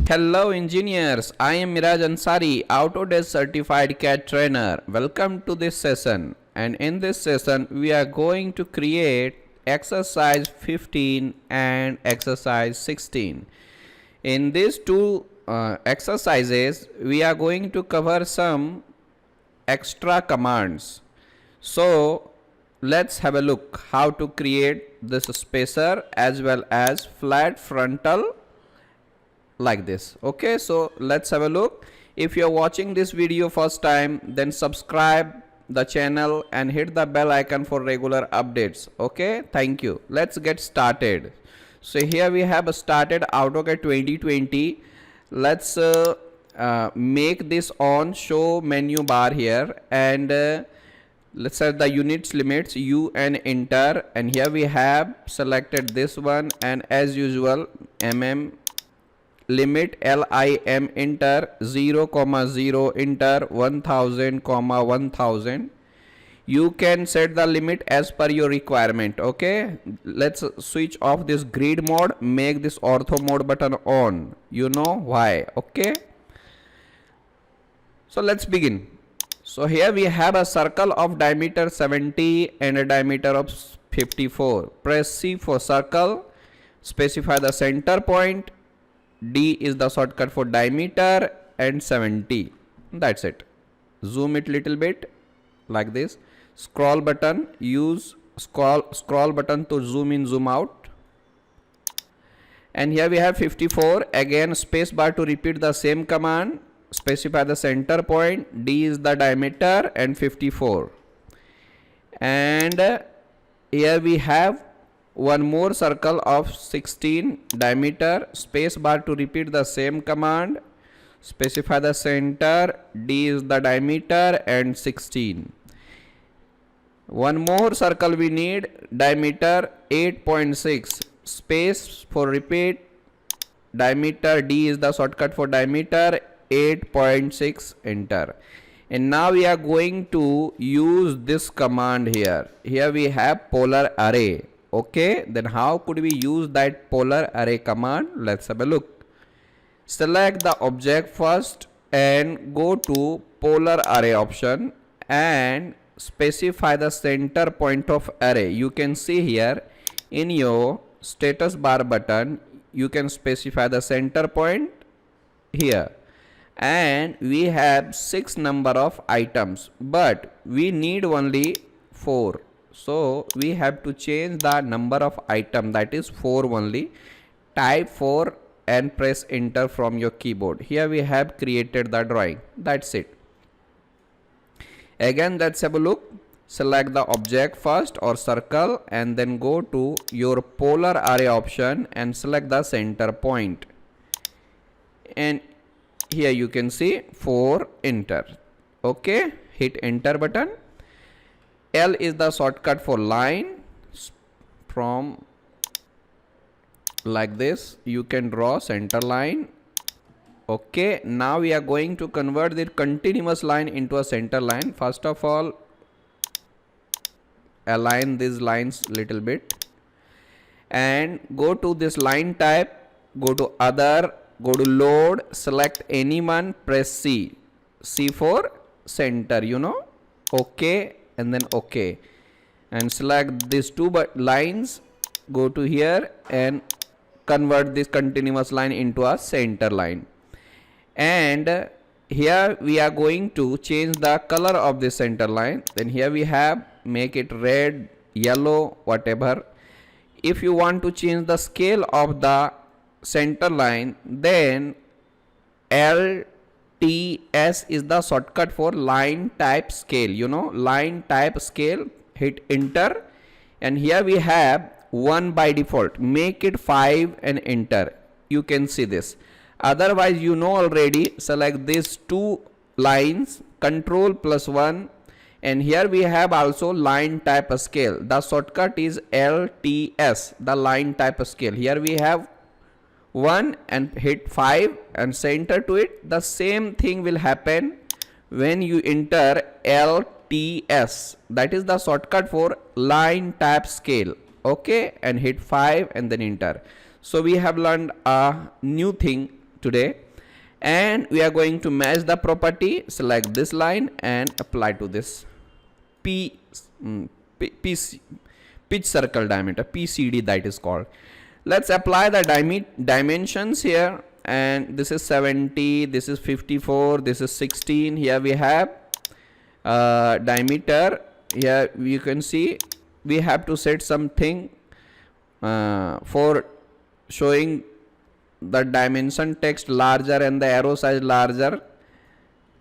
Hello engineers, I am Miraj Ansari, Autodesk certified CAD trainer. Welcome to this session, and in this session we are going to create exercise 15 and exercise 16. In these two exercises we are going to cover some extra commands. So let's have a look how to create this spacer as well as flat frontal like this. Okay, so let's have a look. If you're watching this video first time, then subscribe the channel and hit the bell icon for regular updates. Okay, thank you. Let's get started. So here we have started AutoCAD 2020. Let's make this on show menu bar here, and let's set the units limits U and enter, and here we have selected this one, and as usual limit LIM enter 0,0 enter 1000, 1000. You can set the limit as per your requirement. Okay, let's switch off this grid mode, make this ortho mode button on. You know why? Okay, so let's begin. So here we have a circle of diameter 70 and a diameter of 54. Press C for circle, specify the center point. D is the shortcut for diameter and 70. That's it. Zoom it little bit like this. Scroll button, use scroll button to zoom in, zoom out. And here we have 54. Again space bar to repeat the same command. Specify the center point. D is the diameter and 54. And here we have one more circle of 16 diameter. Space bar to repeat the same command. Specify the center. D is the diameter and 16. One more circle we need, diameter 8.6. Space for repeat, diameter. D is the shortcut for diameter, 8.6 enter. And now we are going to use this command here. Here we have polar array. Okay, then how could we use that polar array command? Let's have a look. Select the object first and go to polar array option and specify the center point of array. You can see here in your status bar button, you can specify the center point here, and we have 6 number of items, but we need only 4. So we have to change the number of item, that is 4 only. Type 4 and press enter from your keyboard. Here we have created the drawing. That's it. Again, let's have a look. Select the object first or circle and then go to your polar array option and select the center point. And here you can see 4, enter. Okay, hit enter button. L is the shortcut for line. From like this you can draw center line. Okay, now we are going to convert the continuous line into a center line. First of all, align these lines little bit and go to this line type, go to other, go to load, select any one, press C. C for center, you know. Okay, and then OK, and select these two lines, go to here and convert this continuous line into a center line. And here we are going to change the color of the center line. Then here we have make it red, yellow, whatever. If you want to change the scale of the center line, then LTS is the shortcut for line type scale, you know, line type scale. Hit enter, and here we have 1 by default. Make it 5 and enter. You can see this. Otherwise, you know already, select these 2 lines, control +1, and here we have also line type scale. The shortcut is LTS, the line type scale. Here we have 1 and hit 5 and center to it. The same thing will happen when you enter LTS, that is the shortcut for line type scale. Okay, and hit 5 and then enter. So we have learned a new thing today. And we are going to match the property, select this line and apply to this pitch circle diameter, PCD that is called. Let's apply the dimensions here, and this is 70, this is 54, this is 16. Here we have diameter. Here you can see we have to set something for showing the dimension text larger and the arrow size larger.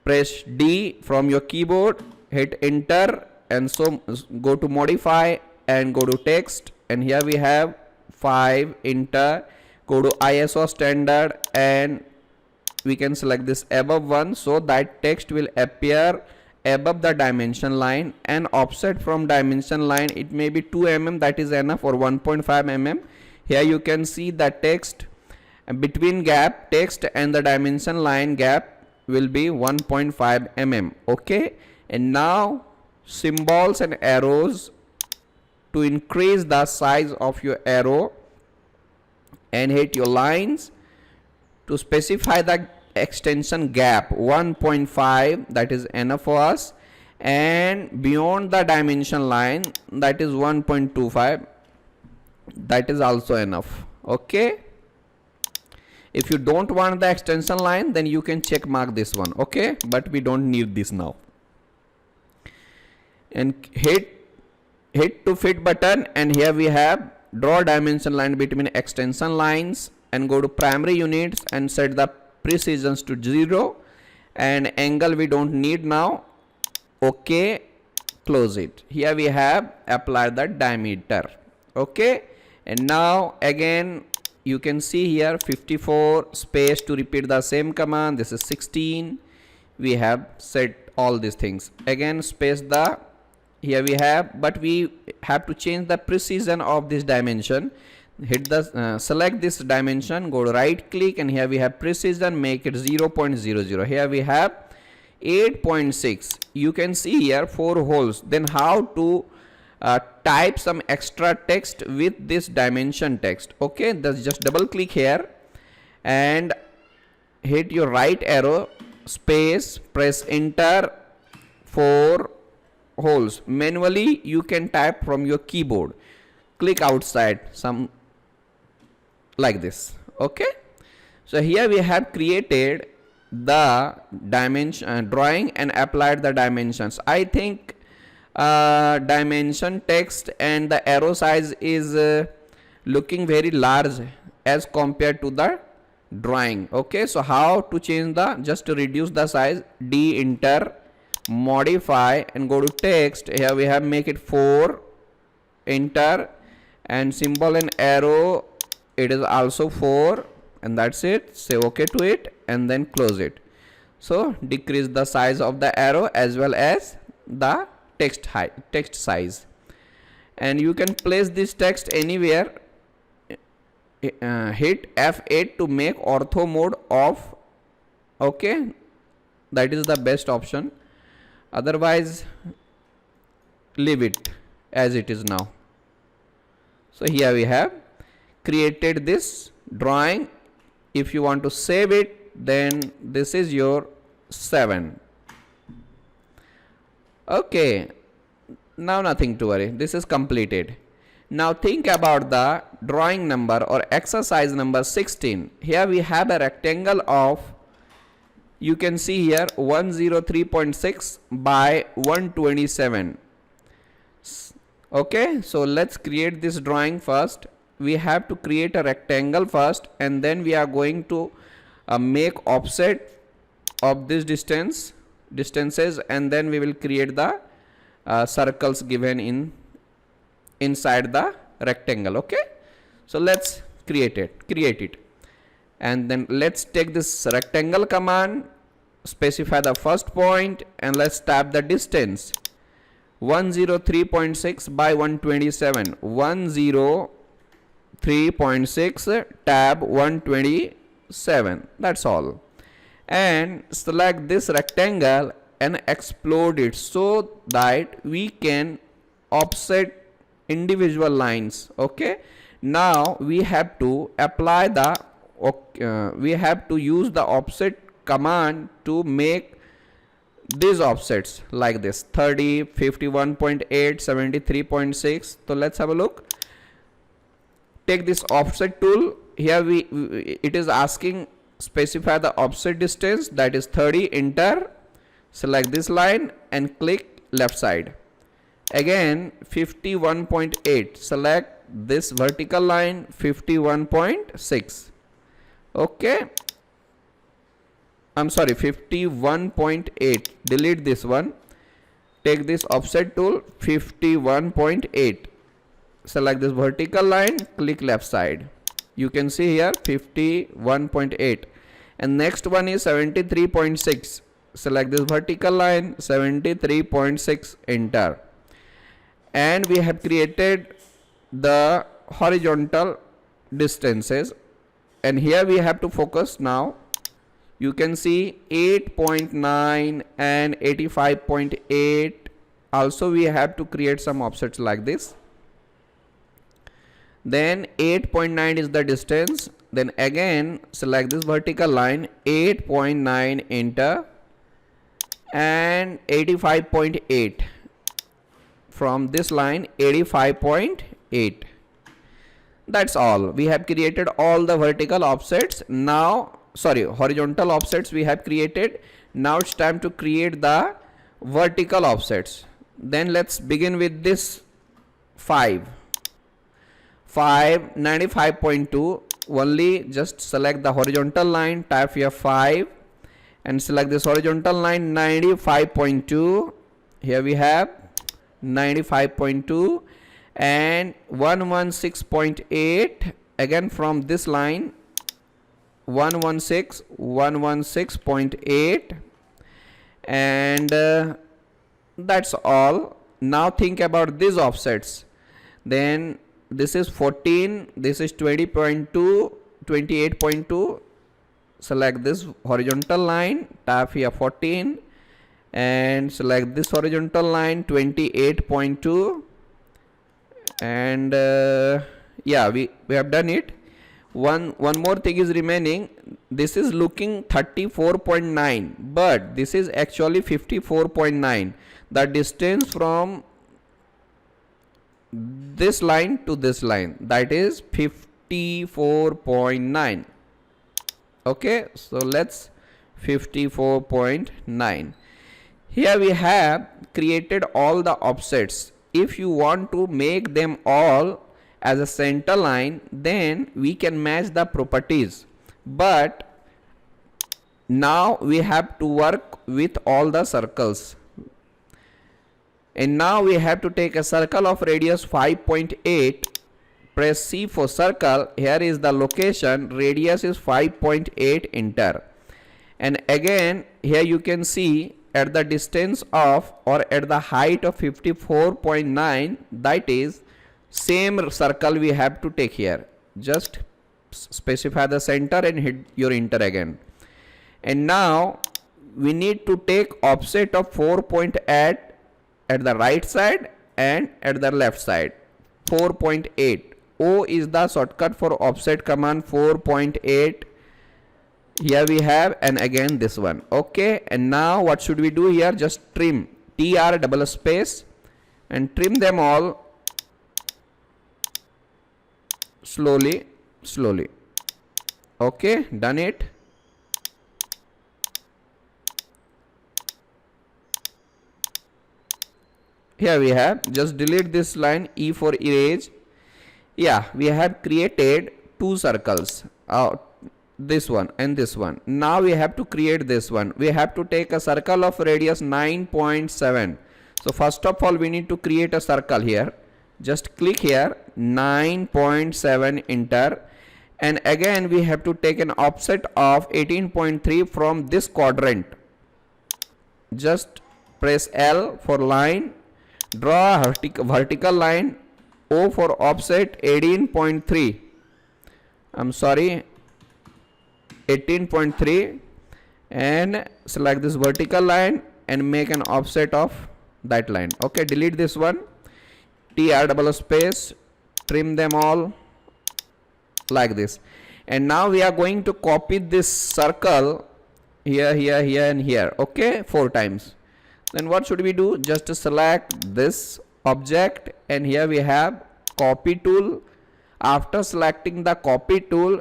Press D from your keyboard, hit enter, and so go to modify and go to text, and here we have 5, enter, go to ISO standard, and we can select this above one, so that text will appear above the dimension line. And offset from dimension line, it may be 2 mm, that is enough, or 1.5 mm. Here you can see the text between gap text and the dimension line gap will be 1.5 mm. Okay, and now symbols and arrows to increase the size of your arrow, and hit your lines to specify the extension gap 1.5, that is enough for us, and beyond the dimension line, that is 1.25, that is also enough. Okay, if you don't want the extension line, then you can check mark this one. Okay, but we don't need this now. And hit to fit button, and here we have draw dimension line between extension lines, and go to primary units and set the precisions to 0, and angle we don't need now. Okay, close it. Here we have apply the diameter. Okay, and now again you can see here 54 space to repeat the same command. This is 16. We have set all these things. Again space the, here we have, but we have to change the precision of this dimension. Hit the select this dimension, go to right click, and here we have precision, make it 0.00. Here we have 8.6. you can see here 4 holes. Then how to type some extra text with this dimension text? Okay, just double click here and hit your right arrow, space, press enter, 4 holes. Manually you can type from your keyboard. Click outside some like this. Okay, so here we have created the dimension drawing and applied the dimensions. I think dimension text and the arrow size is looking very large as compared to the drawing. Okay, so how to change the, just to reduce the size, D, enter, modify, and go to text. Here we have make it 4, enter, and symbol and arrow, it is also 4, and that's it. Say okay to it and then close it. So decrease the size of the arrow as well as the text size, and you can place this text anywhere. Hit F8 to make ortho mode off. Okay, that is the best option. Otherwise leave it as it is now. So here we have created this drawing. If you want to save it, then this is your 7. Okay, now nothing to worry, this is completed. Now think about the drawing number or exercise number 16. Here we have a rectangle of, you can see here, 103.6 by 127. Okay, so let's create this drawing first. We have to create a rectangle first, and then we are going to make offset of this distances, and then we will create the circles given inside the rectangle. Okay, so let's create it, and then let's take this rectangle command, specify the first point, and let's type the distance 103.6 by 127. 103.6 tab 127, that's all. And select this rectangle and explode it so that we can offset individual lines. Okay, now we have to apply the okay, we have to use the offset command to make these offsets like this: 30, 51.8, 73.6. So let's have a look. Take this offset tool. Here it is asking specify the offset distance, that is 30. Enter, select this line and click left side. Again 51.8, select this vertical line, 51.6. okay, I'm sorry, 51.8. delete this one. Take this offset tool, 51.8. select this vertical line, click left side. You can see here 51.8. And next one is 73.6. select this vertical line, 73.6. enter. And we have created the horizontal distances, and here we have to focus now. You can see 8.9 and 85.8. also we have to create some offsets like this. Then 8.9 is the distance. Then again select this vertical line, 8.9, enter. And 85.8. from this line, 85.8. that's all. We have created all the vertical offsets. Now horizontal offsets we have created. Now it's time to create the vertical offsets. Then let's begin with this 95.2. only just select the horizontal line, type here 5 and select this horizontal line, 95.2. here we have 95.2 and 116.8. again from this line, 116.8. and that's all. Now think about these offsets. Then this is 14, this is 20.2, 28.2. select this horizontal line, tap here 14 and select this horizontal line, 28.2. and yeah, we have done it. One more thing is remaining. This is looking 34.9, but this is actually 54.9. the distance from this line to this line, that is 54.9. okay, so let's 54.9. here we have created all the offsets. If you want to make them all as a center line, then we can match the properties, but now we have to work with all the circles. And now we have to take a circle of radius 5.8. press C for circle. Here is the location, radius is 5.8, enter. And again here you can see at the distance of, or at the height of 54.9, that is same circle we have to take here. Just specify the center and hit your enter again. And now we need to take offset of 4.8 at the right side and at the left side. 4.8. O is the shortcut for offset command, 4.8. here we have, and again this one. okay, and now what should we do here? Just trim, tr double space, and trim them all slowly. okay, done it. Here we have, just delete this line, E for erase. Yeah, we have created two circles, this one and this one. Now we have to create this one. We have to take a circle of radius 9.7. so first of all we need to create a circle here. Just click here, 9.7, enter. And again we have to take an offset of 18.3 from this quadrant. Just press L for line, draw a vertical line, O for offset 18.3. I'm sorry, 18.3, and select this vertical line and make an offset of that line. okay, delete this one, tr double space, trim them all like this. And now we are going to copy this circle here, here, here and here. Okay, 4 times. Then what should we do? Just select this object, and here we have copy tool. After selecting the copy tool,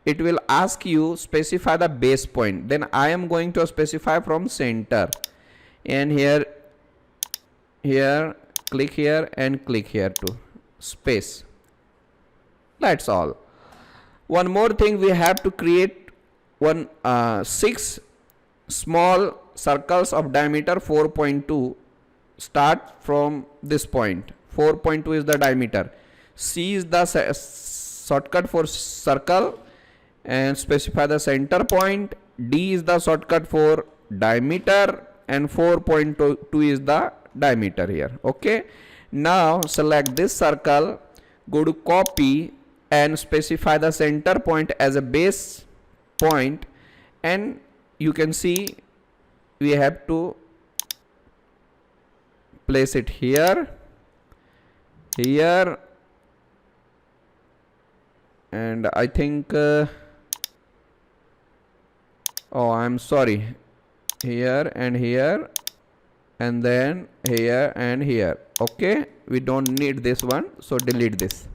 it will ask you specify the base point. Then I am going to specify from center, and here click here and click here to space. That's all. One more thing, we have to create 6 small circles of diameter 4.2. Start from this point. 4.2 is the diameter. C is the shortcut for circle, and specify the center point. D is the shortcut for diameter, and 4.2 is the diameter here. Okay, now select this circle, go to copy and specify the center point as a base point, and you can see we have to place it here, here, and I think oh, I'm sorry, here and here, and then here and here. Okay, we don't need this one, so delete this.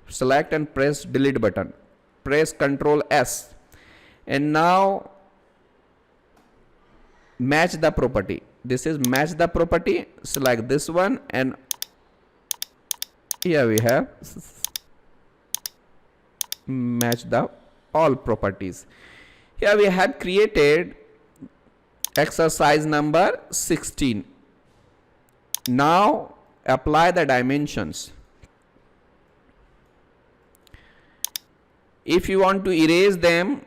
Select and press delete button. Press Ctrl S, and now match the property. This is match the property. Select this one, and here we have match the all properties. Here we have created exercise number 16. Now apply the dimensions. If you want to erase them,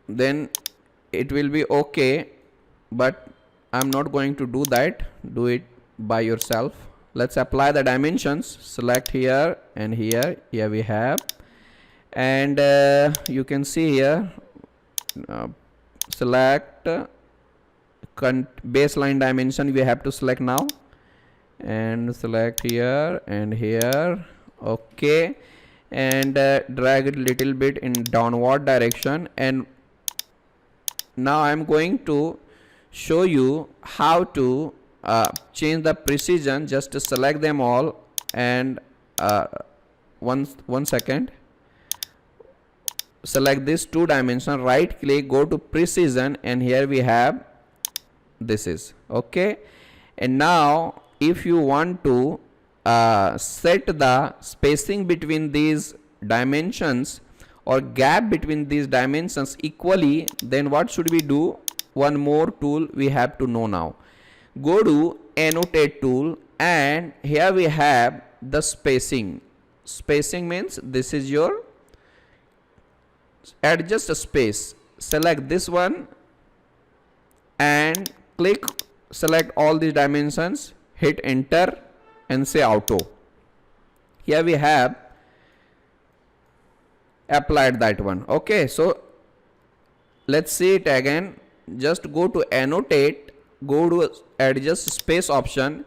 then it will be okay, but I'm not going to do that. Do it by yourself. Let's apply the dimensions. Select here and here. Here we have, and you can see here, select baseline dimension. We have to select now, and select here and here. Okay, and drag it little bit in downward direction. And now I'm going to show you how to change the precision. Just to select them all, and one second, select this 2 dimension, right click, go to precision, and here we have this is okay. And now if you want to set the spacing between these dimensions or gap between these dimensions equally, then what should we do? One more tool we have to know now. Go to annotate tool, and here we have the spacing. Spacing means this is your adjust space. Select this one and click, select all these dimensions, hit enter and say auto. Here we have applied that one. Okay, so let's see it again. Just go to annotate, go to adjust space option,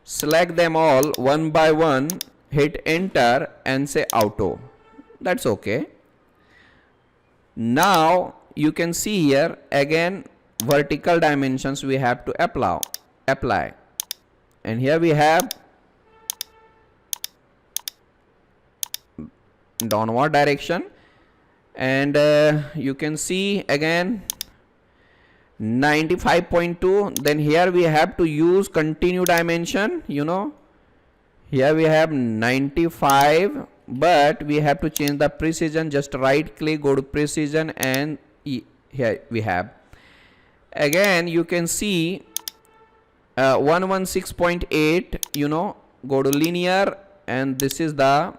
select them all one by one, hit enter and say auto. That's okay. Now you can see here again vertical dimensions we have to apply, and here we have downward direction, and you can see again 95.2. then here we have to use continue dimension. Here we have 95, but we have to change the precision. Just right click, go to precision, and here we have again, you can see 116.8. Go to linear, and this is the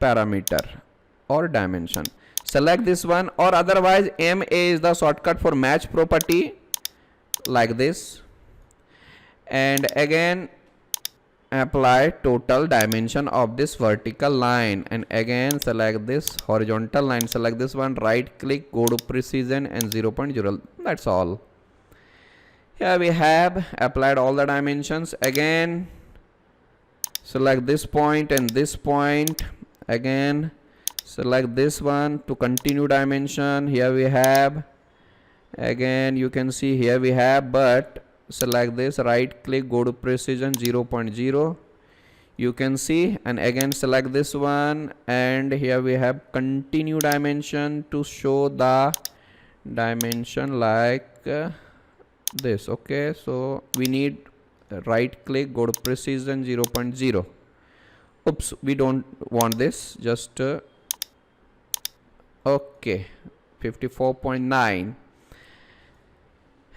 parameter or dimension. Select this one, or otherwise MA is the shortcut for match property, like this. And again apply total dimension of this vertical line, and again select this horizontal line. Select this one, right click, go to precision and 0.0. That's all. Here we have applied all the dimensions. Again select this point and this point. Again select this one to continue dimension. Here we have, again you can see here we have, but select this, right click, go to precision 0.0, you can see, and again select this one, and here we have continue dimension to show the dimension like this. Okay, so we need right click, go to precision 0.0. Oops, we don't want this, just okay, 54.9,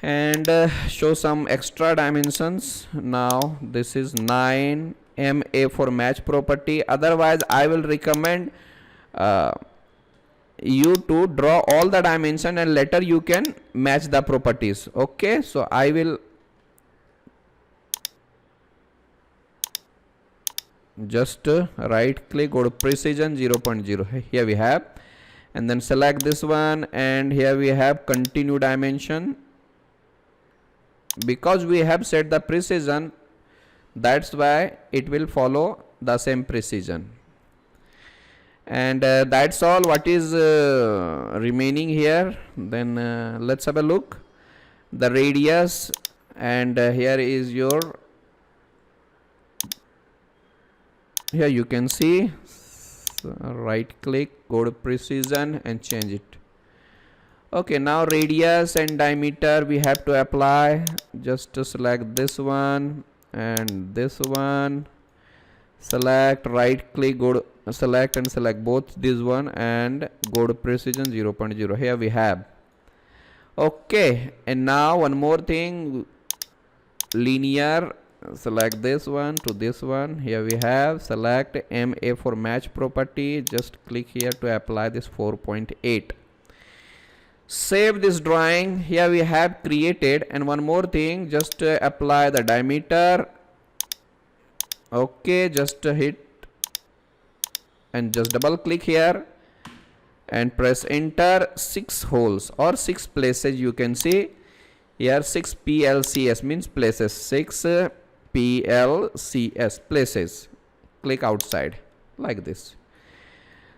and show some extra dimensions. Now this is 9 MA for match property. Otherwise I will recommend you to draw all the dimension and later you can match the properties. Okay, so I will just right click, go to precision 0.0. Here we have, and then select this one, and here we have continue dimension. Because we have set the precision, that's why it will follow the same precision. And that's all what is remaining here. Then let's have a look, the radius, and here is your, here you can see, so right click, go to precision and change it. Okay, now radius and diameter we have to apply. Just to select this one and this one, select, right click, go to select and select both this one and go to precision 0.0. Here we have. Okay, and now one more thing, linear, select this one to this one. Here we have, select MA for match property, just click here to apply this 4.8. Save this drawing. Here we have created, and one more thing, just apply the diameter. Okay, just hit and just double click here and press enter. 6 holes or 6 places you can see here. 6 PLCS means places, 6 PLCS places. Click outside like this.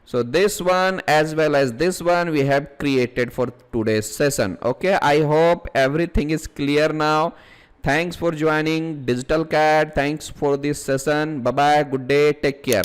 So this one as well as this one we have created for today's session. Okay, I hope everything is clear now. Thanks for joining Digital CAD. Thanks for this session. Bye bye, good day, take care.